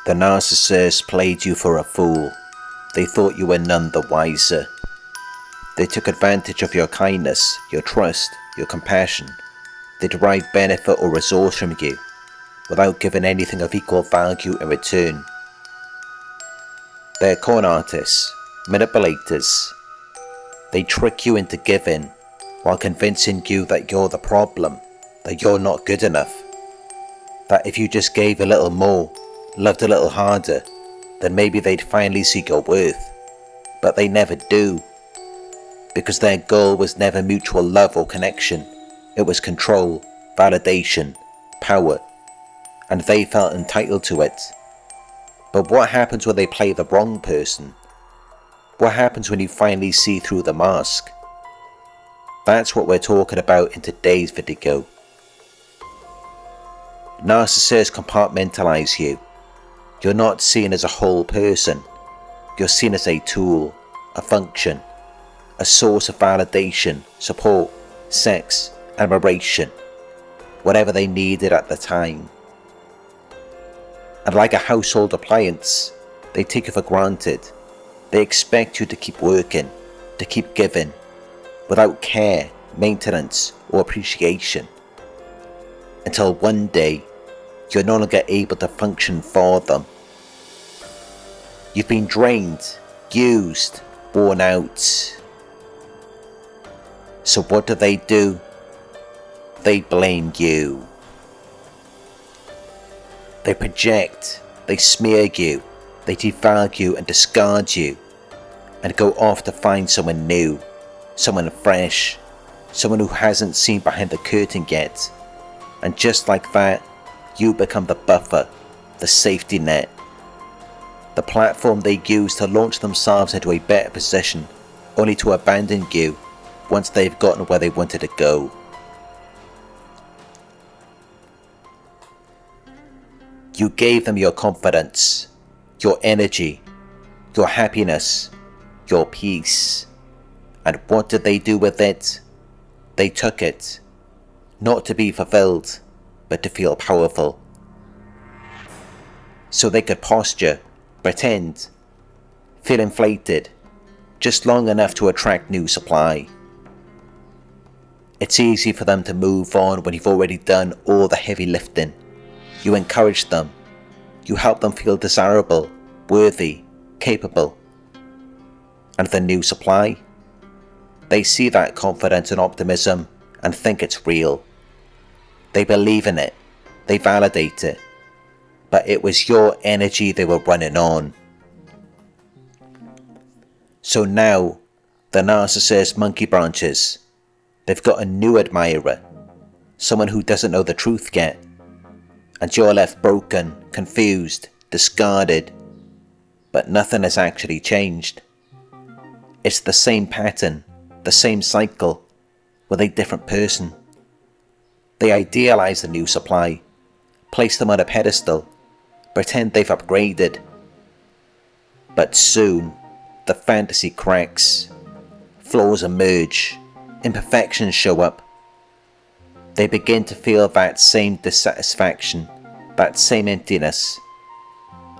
The narcissist played you for a fool. They thought you were none the wiser. They took advantage of your kindness, your trust, your compassion. They derived benefit or resource from you, without giving anything of equal value in return. They're con artists, manipulators. They trick you into giving, while convincing you that you're the problem, that you're not good enough, that if you just gave a little more, loved a little harder, then maybe they'd finally see your worth. But they never do, because their goal was never mutual love or connection. It was control, validation, power, and they felt entitled to it. But what happens when they play the wrong person? What happens when you finally see through the mask? That's what we're talking about in today's video. Narcissists compartmentalize you. You're not seen as a whole person. You're seen as a tool, a function, a source of validation, support, sex, admiration, whatever they needed at the time. And like a household appliance, they take you for granted. They expect you to keep working, to keep giving, without care, maintenance, or appreciation. Until one day, you're no longer able to function for them. You've been drained, used, worn out. So what do? They blame you. They project, they smear you, they devalue and discard you, and go off to find someone new, someone fresh, someone who hasn't seen behind the curtain yet. And just like that, you become the buffer, the safety net, the platform they use to launch themselves into a better position, only to abandon you once they've gotten where they wanted to go. You gave them your confidence, your energy, your happiness, your peace. And what did they do with it? They took it, not to be fulfilled, but to feel powerful. So they could posture, pretend, feel inflated, just long enough to attract new supply. It's easy for them to move on when you've already done all the heavy lifting. You encourage them. You help them feel desirable, worthy, capable. And the new supply? They see that confidence and optimism and think it's real. They believe in it. They validate it. But it was your energy they were running on. So now, the narcissist monkey branches. They've got a new admirer, someone who doesn't know the truth yet. And you're left broken, confused, discarded. But nothing has actually changed. It's the same pattern, the same cycle, with a different person. They idealize the new supply, place them on a pedestal, pretend they've upgraded. But soon, the fantasy cracks, flaws emerge, imperfections show up. They begin to feel that same dissatisfaction, that same emptiness.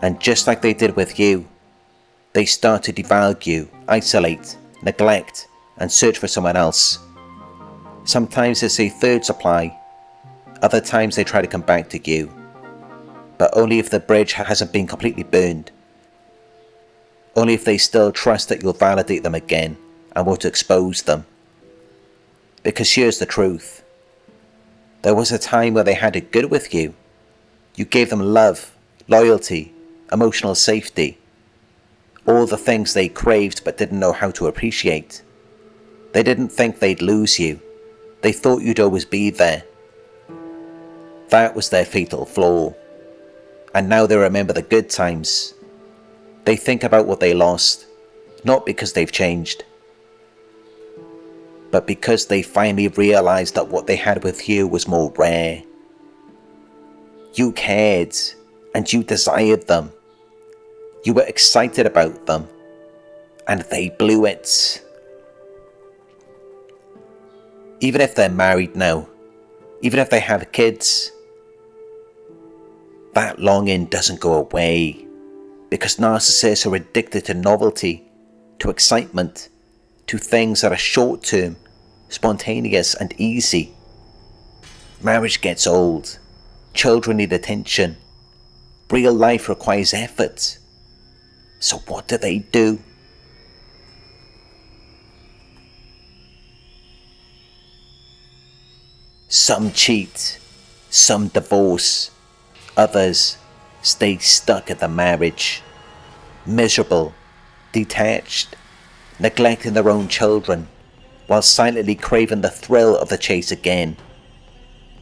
And just like they did with you, they start to devalue, isolate, neglect, and search for someone else. Sometimes it's a third supply, other times they try to come back to you, but only if the bridge hasn't been completely burned. Only if they still trust that you'll validate them again and won't expose them. Because here's the truth. There was a time where they had it good with you. You gave them love, loyalty, emotional safety. All the things they craved but didn't know how to appreciate. They didn't think they'd lose you. They thought you'd always be there. That was their fatal flaw. And now they remember the good times. They think about what they lost, not because they've changed, but because they finally realized that what they had with you was more rare. You cared, and you desired them. You were excited about them, and they blew it. Even if they're married now, even if they have kids, that longing doesn't go away, because narcissists are addicted to novelty, to excitement, to things that are short-term, spontaneous and easy. Marriage gets old, children need attention, real life requires effort. So what do? Some cheat, some divorce, others stay stuck in the marriage, miserable, detached, neglecting their own children, while silently craving the thrill of the chase again.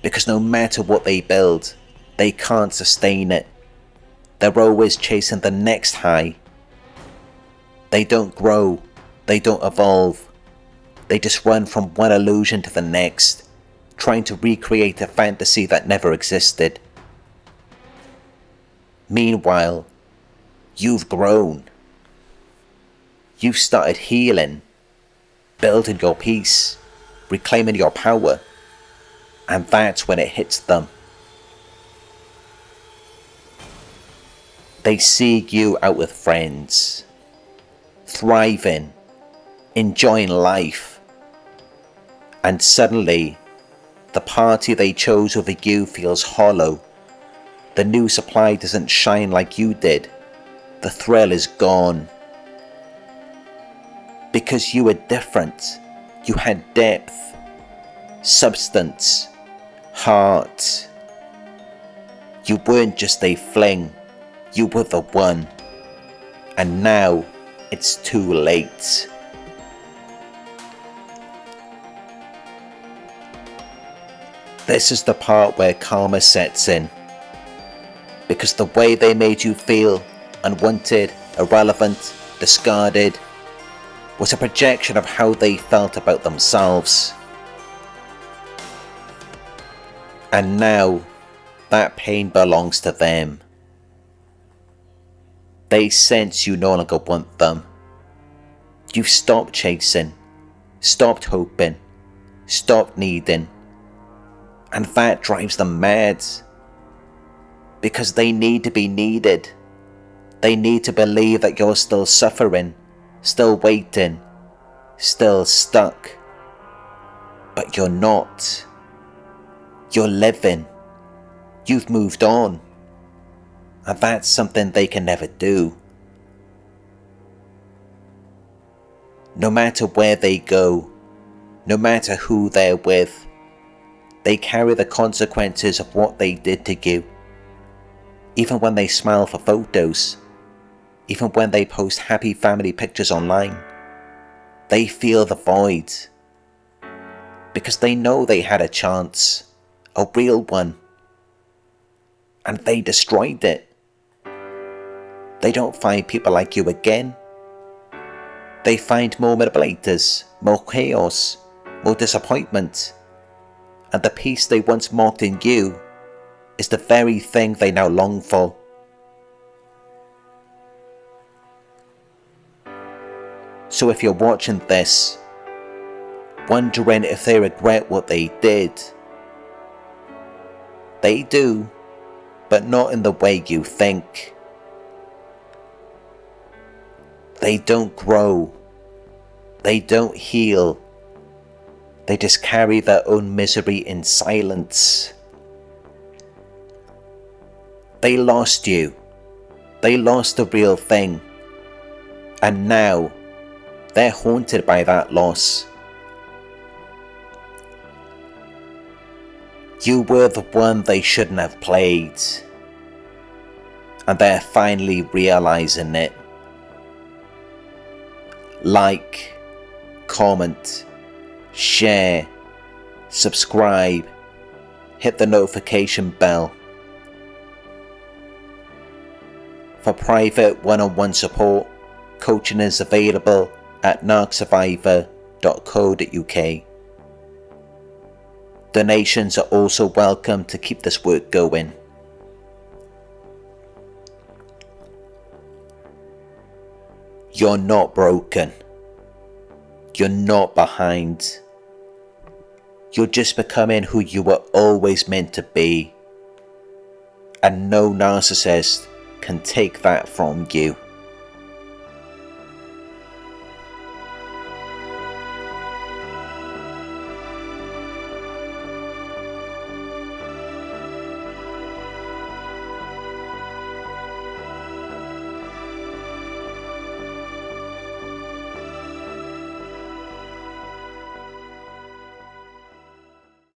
Because no matter what they build, they can't sustain it. They're always chasing the next high. They don't grow, they don't evolve. They just run from one illusion to the next, trying to recreate a fantasy that never existed. Meanwhile, you've grown. You've started healing, building your peace, reclaiming your power, and that's when it hits them. They see you out with friends, thriving, enjoying life, and suddenly the party they chose over you feels hollow. The new supply doesn't shine like you did. The thrill is gone. Because you were different. You had depth, substance, heart. You weren't just a fling. You were the one. And now it's too late. This is the part where karma sets in. Because the way they made you feel, unwanted, irrelevant, discarded, was a projection of how they felt about themselves. And now, that pain belongs to them. They sense you no longer want them. You've stopped chasing, stopped hoping, stopped needing. And that drives them mad. Because they need to be needed. They need to believe that you're still suffering, still waiting, still stuck. But you're not. You're living. You've moved on. And that's something they can never do. No matter where they go, no matter who they're with, they carry the consequences of what they did to you. Even when they smile for photos, even when they post happy family pictures online, they feel the void. Because they know they had a chance, a real one, and they destroyed it. They don't find people like you again. They find more manipulators, more chaos, more disappointment, and the peace they once mocked in you is the very thing they now long for. So if you're watching this, wondering if they regret what they did, they do, but not in the way you think. They don't grow. They don't heal. They just carry their own misery in silence. They lost you. They lost the real thing. And now, they're haunted by that loss. You were the one they shouldn't have played. And they're finally realizing it. Like, comment, share, subscribe, hit the notification bell. For private one-on-one support, coaching is available at narcsurvivor.co.uk. Donations are also welcome to keep this work going. You're not broken. You're not behind. You're just becoming who you were always meant to be. and no narcissist can take that from you.